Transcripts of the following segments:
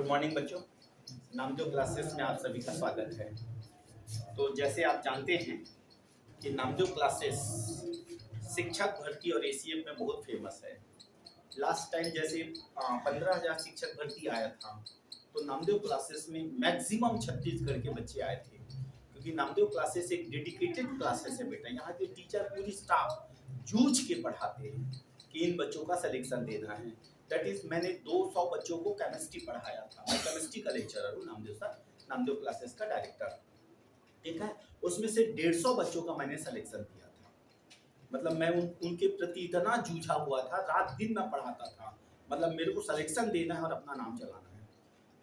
Good morning बच्चों। Namdev classes में आप सभी का स्वागत है। तो जैसे आप जानते हैं कि नामदेव क्लासेस शिक्षक भर्ती और एसीएफ में बहुत फेमस है। लास्ट टाइम जैसे 15,000 शिक्षक भर्ती आया था, तो नामदेव क्लासेस में मैक्सिमम छत्तीसगढ़ के बच्चे आए थे, क्योंकि नामदेव क्लासेस एक डेडिकेटेड क्लासेस है बेटा। यहाँ के टीचर पूरी स्टाफ जूझ के पढ़ाते हैं कि इन बच्चों का सिलेक्शन देना है। दैट इज मैंने 200 बच्चों को केमिस्ट्री पढ़ाया था। मैं केमिस्ट्री का लेक्चरर हूँ, नामदेव सर, नामदेव क्लासेस का डायरेक्टर। ठीक है, उसमें से 150 बच्चों का मैंने सिलेक्शन किया था। मतलब मैं उनके प्रति इतना जूझा हुआ था, रात दिन मैं पढ़ाता था। मतलब मेरे को सिलेक्शन देना है और अपना नाम चलाना है।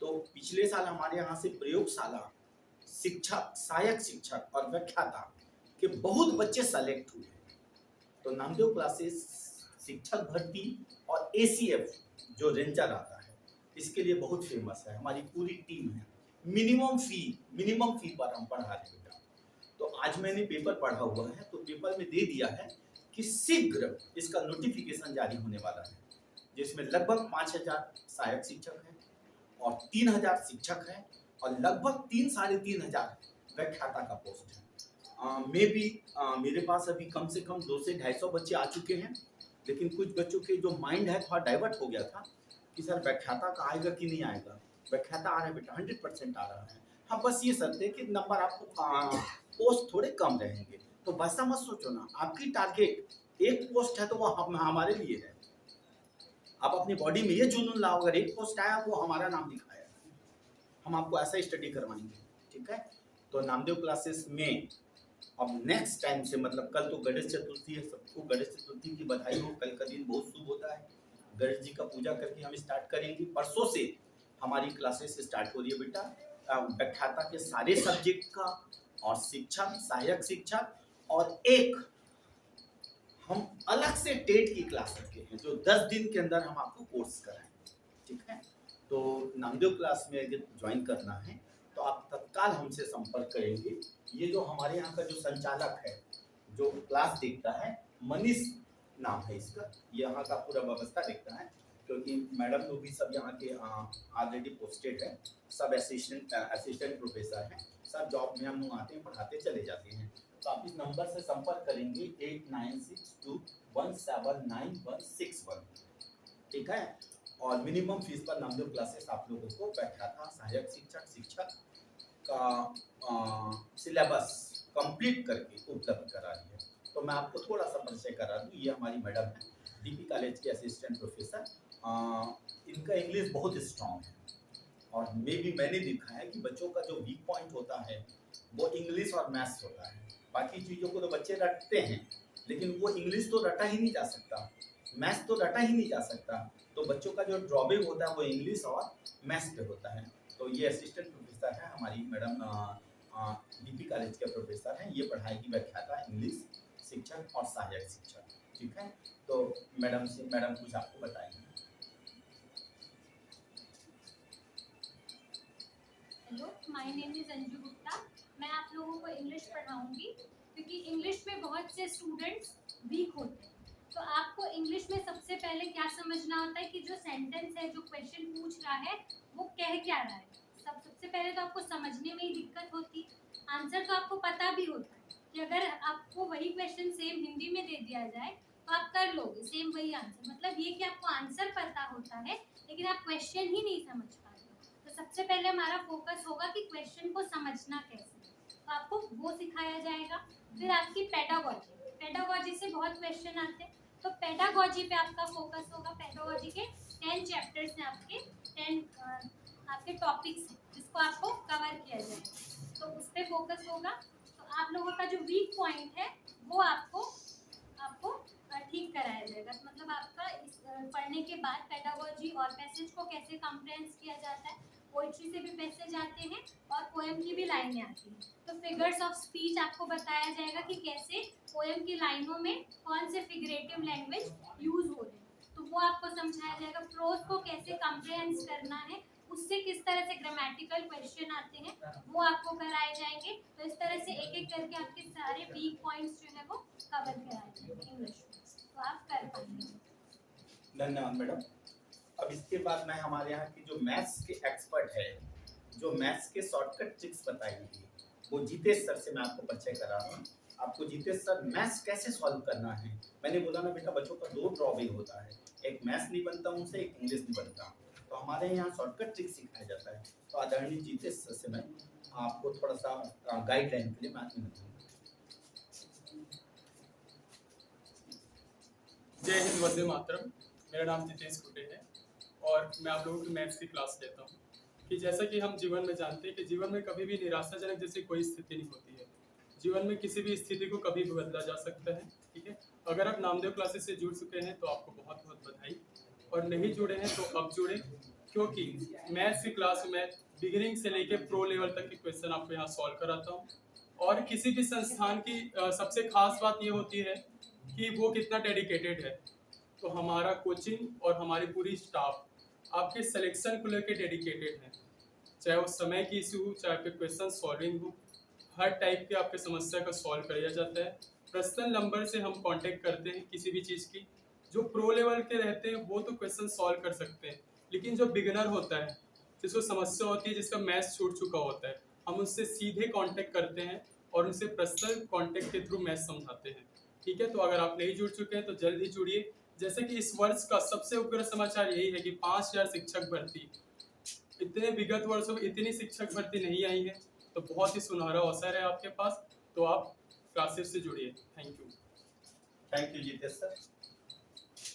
तो पिछले साल हमारे यहाँ से प्रयोगशाला शिक्षक, सहायक शिक्षक और व्याख्याता के बहुत बच्चे सेलेक्ट हुए। तो नामदेव क्लासेस शिक्षक भर्ती और एसीएफ जो रेंजर आता है, इसके लिए बहुत फेमस है। हमारी पूरी टीम है। मिनिमम फी पर हम पढ़ा रहे बेटा। तो आज मैंने पेपर पढ़ा हुआ है, तो पेपर में दे दिया है कि शीघ्र इसका नोटिफिकेशन जारी होने वाला है, जिसमें लगभग 5,000 सहायक शिक्षक हैं और 3,000 शिक्षक हैं और लगभग 3-3,500 व्याख्याता का पोस्ट है। मेरे पास अभी कम से कम 200 से 250 बच्चे आ चुके हैं, लेकिन कुछ बच्चों के जो माइंड है थोड़ा डाइवर्ट हो गया था कि सर व्याख्याता का आएगा कि नहीं आएगा। व्याख्याता आ रहा है बेटा, 100% आ रहा है। हाँ, बस ये शर्त है कि नंबर आपको पोस्ट थोड़े कम रहेंगे। तो वैसा मत सोचो ना, आपकी टारगेट एक पोस्ट है तो वो हमारे लिए है। आप अपनी बॉडी में ये जुनून लाओ, अगर एक पोस्ट आया वो हमारा नाम लिखाया, हम आपको ऐसा स्टडी करवाएंगे। ठीक है, तो नामदेव क्लासेस में अब नेक्स्ट टाइम से, मतलब कल तो गणेश चतुर्थी है, सबको गणेश चतुर्थी की बधाई हो। कल का दिन बहुत शुभ होता है, गणेश जी का पूजा करके हम स्टार्ट करेंगे। परसों से हमारी क्लासेस स्टार्ट हो रही है बेटा, व्याख्याता के सारे सब्जेक्ट का और शिक्षक, सहायक शिक्षक, और एक हम अलग से टेट की क्लास रखे हैं जो 10 दिन के अंदर हम आपको कोर्स कराएंगे। ठीक है, तो नामदेव क्लास में अगर ज्वाइन करना है तो आप तत्काल हमसे संपर्क करेंगे। ये जो हमारे यहाँ का जो संचालक है, जो क्लास देखता है, मनीष नाम है इसका, यहाँ का पूरा व्यवस्था देखता है, क्योंकि मैडम लोग भी सब यहाँ के ऑलरेडी पोस्टेड है, सब असिस्टेंट प्रोफेसर हैं, सब जॉब में हम आते हैं, पढ़ाते चले जाते हैं। तो आप इस नंबर से संपर्क करेंगे 8962179161। ठीक है, और मिनिमम फीस पर नामदेव क्लासेस आप लोगों को व्याख्याता, सहायक शिक्षक, शिक्षक का सिलेबस कंप्लीट करके उपलब्ध करा रही है। तो मैं आपको थोड़ा सा परिचय करा दूँ। ये हमारी मैडम है, डीपी कॉलेज के असिस्टेंट प्रोफेसर। इनका इंग्लिश बहुत स्ट्रॉन्ग है और मैंने देखा है कि बच्चों का जो वीक पॉइंट होता है वो इंग्लिश और मैथ्स होता है। बाकी चीज़ों को तो बच्चे रटते हैं, लेकिन वो इंग्लिश तो रटा ही नहीं जा सकता, मैथ्स तो रटा ही नहीं जा सकता। तो बच्चों का जो ड्रॉबैक होता है वो इंग्लिश और मैथ्स पे होता है। तो ये असिस्टेंट प्रोफेसर है हमारी मैडम, डीपी कॉलेज के प्रोफेसर हैं। ये पढ़ाएगी व्याख्याता, इंग्लिश शिक्षक और सहायक शिक्षक। ठीक है, तो मैडम कुछ आपको बताएंगे। Hello, my name is Anju Gupta. मैं आप लोगों को इंग्लिश पढ़ाऊंगी, क्योंकि इंग्लिश में बहुत से स्टूडेंट्स वीक होते हैं। तो आपको इंग्लिश में सबसे पहले क्या समझना होता है कि जो सेंटेंस है, जो क्वेश्चन पूछ रहा है, वो कह क्या रहा है। सबसे पहले तो आपको समझने में ही दिक्कत होती। आंसर तो आपको पता भी होता है कि अगर आपको वही क्वेश्चन सेम हिंदी में दे दिया जाए तो आप कर लोगे सेम वही आंसर। मतलब ये कि आपको आंसर पता होता है, लेकिन आप क्वेश्चन ही नहीं समझ पाते। तो सबसे पहले हमारा फोकस होगा कि क्वेश्चन को समझना कैसे, तो आपको वो सिखाया जाएगा। फिर आपकी पेडागोजी से बहुत क्वेश्चन आते हैं, तो पेडागोजी पे आपका फोकस होगा। पेडागोजी के 10 चैप्टर्स हैं, आपके टॉपिक्स हैं, जिसको आपको कवर किया जाएगा, तो उस पर फोकस होगा। तो आप लोगों का जो वीक पॉइंट है वो आपको ठीक कराया जाएगा। तो मतलब आपका इस पढ़ने के बाद पेडागोजी और पैसेज को कैसे कॉम्प्रिहेंस किया जाता है, पोइट्री से भी पैसेज आते हैं और पोएम की भी लाइनें आती हैं। तो फिगर्स ऑफ स्पीच आपको बताया जाएगा कि कैसे पोएम की लाइनों में कौन से फिगरेटिव लैंग्वेज यूज हो रहे हैं, तो वो आपको समझाया जाएगा। प्रोज को कैसे कॉम्प्रिहेंस करना है, उससे किस तरह से ग्रामेटिकल क्वेश्चन आते हैं, वो आपको कराए जाएंगे। तो इस तरह से एक एक करके आपके सारे वीक पॉइंट्स जो है वो कवर कराए जाएंगे इंग्लिश में, तो आप कर पाएंगे। धन्यवाद मैडम। अब इसके बाद मैं हमारे यहाँ की जो मैथ्स के एक्सपर्ट है, जो मैथ्स के शॉर्टकट ट्रिक्स बताएंगे, वो जीतेश सर से मैं आपको परिचय करा रहा हूँ। आपको जीतेश सर मैथ्स कैसे सॉल्व करना है। मैंने बोला ना बेटा, बच्चों का 2 ड्रॉवे होता है, एक मैथ्स नहीं बनता उनसे, एक इंग्लिश नहीं बनता। तो हमारे यहाँ शॉर्टकट ट्रिक सिखाया जाता है। तो आदरणीय जीतेश सर से मैं आपको थोड़ा सा गाइडलाइन के लिए मैं निमंत्रण दूंगा। जय हिंद, वंदे मातरम। मेरा नाम जितेश कुटे है और मैं आप लोगों की मैथ्स की क्लास लेता हूँ। कि जैसा कि हम जीवन में जानते हैं कि जीवन में कभी भी निराशाजनक जैसी कोई स्थिति नहीं होती है। जीवन में किसी भी स्थिति को कभी भी बदला जा सकता है। ठीक है, अगर आप नामदेव क्लासेस से जुड़ चुके हैं तो आपको बहुत बहुत बधाई, और नहीं जुड़े हैं तो अब जुड़े, क्योंकि मैथ्स की क्लास में बिगिनिंग से लेके प्रो लेवल तक के क्वेश्चन आपको यहाँ सॉल्व कराता हूँ। और किसी भी संस्थान की सबसे खास बात ये होती है कि वो कितना डेडिकेटेड है। तो हमारा कोचिंग और हमारी पूरी स्टाफ आपके सिलेक्शन को लेकर डेडिकेटेड है। चाहे वो समय की इशू हो, चाहे आपके क्वेश्चन सॉल्विंग हो, हर टाइप के आपके समस्या का सॉल्व किया जाता है। पर्सनल नंबर से हम कांटेक्ट करते हैं किसी भी चीज़ की। जो प्रो लेवल के रहते हैं वो तो क्वेश्चन सॉल्व कर सकते हैं, लेकिन जो बिगिनर होता है, जिसको समस्या होती है, जिसका मैथ्स छूट चुका होता है, हम उससे सीधे कांटेक्ट करते हैं और उनसे पर्सनल कांटेक्ट के थ्रू मैथ्स समझाते हैं। ठीक है, तो अगर आप नहीं जुड़ चुके हैं तो जल्द ही जुड़िए। जैसे कि इस वर्ष का सबसे उग्र समाचार यही है कि 5000 शिक्षक भर्ती, इतने विगत वर्षों में इतनी शिक्षक भर्ती नहीं आई है। तो बहुत ही सुनहरा अवसर है आपके पास, तो आप क्लासेस से जुड़िए। Thank you Jitesh sir.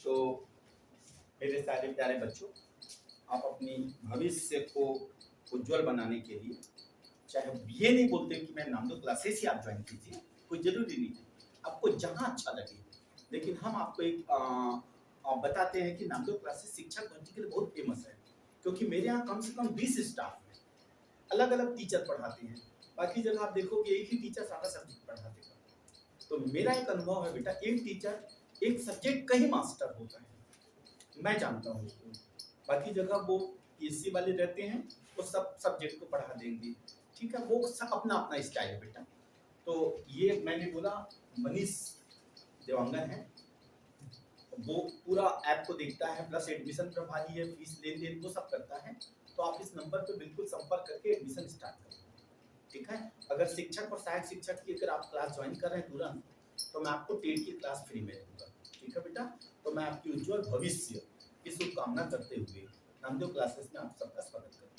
तो मेरे सारे प्यारे बच्चों, आप अपनी भविष्य को उज्जवल बनाने के लिए, चाहे ये नहीं बोलते कि मैं नामदेव क्लासेस ही आप ज्वाइन कीजिए, कोई जरूरी नहीं है, आपको जहाँ अच्छा लगे। लेकिन हम आपको एक बताते हैं कि नामदेव क्लासेस शिक्षक भर्ती के लिए बहुत फेमस है, क्योंकि मेरे यहाँ कम से कम 20 स्टाफ है, अलग अलग टीचर पढ़ाते हैं। बाकी जगह आप देखोगे एक ही टीचर सारा सब्जेक्ट पढ़ाते हैं। तो मेरा एक अनुभव है बेटा, एक टीचर एक सब्जेक्ट का ही मास्टर होता है, मैं जानता हूँ उसको। बाकी जगह वो पीएससी वाले रहते हैं, वो सब सब्जेक्ट को पढ़ा देंगे। ठीक है, वो सब अपना अपना स्टाइल है बेटा। तो ये मैंने बोला, मनीष देवांगन है, वो पूरा ऐप को देखता है, प्लस एडमिशन प्रभारी है, फीस लेन देन वो सब करता है। तो आप इस नंबर पे बिल्कुल संपर्क करके एडमिशन स्टार्ट करें। ठीक है, अगर शिक्षक और सहायक शिक्षक की अगर आप क्लास ज्वाइन कर रहे हैं तुरंत, तो मैं आपको टेट की क्लास फ्री में दूंगा। ठीक है बेटा, तो मैं आपकी उज्जवल भविष्य की शुभकामना करते हुए नामदेव क्लासेस में आप सबका स्वागत करता हूँ।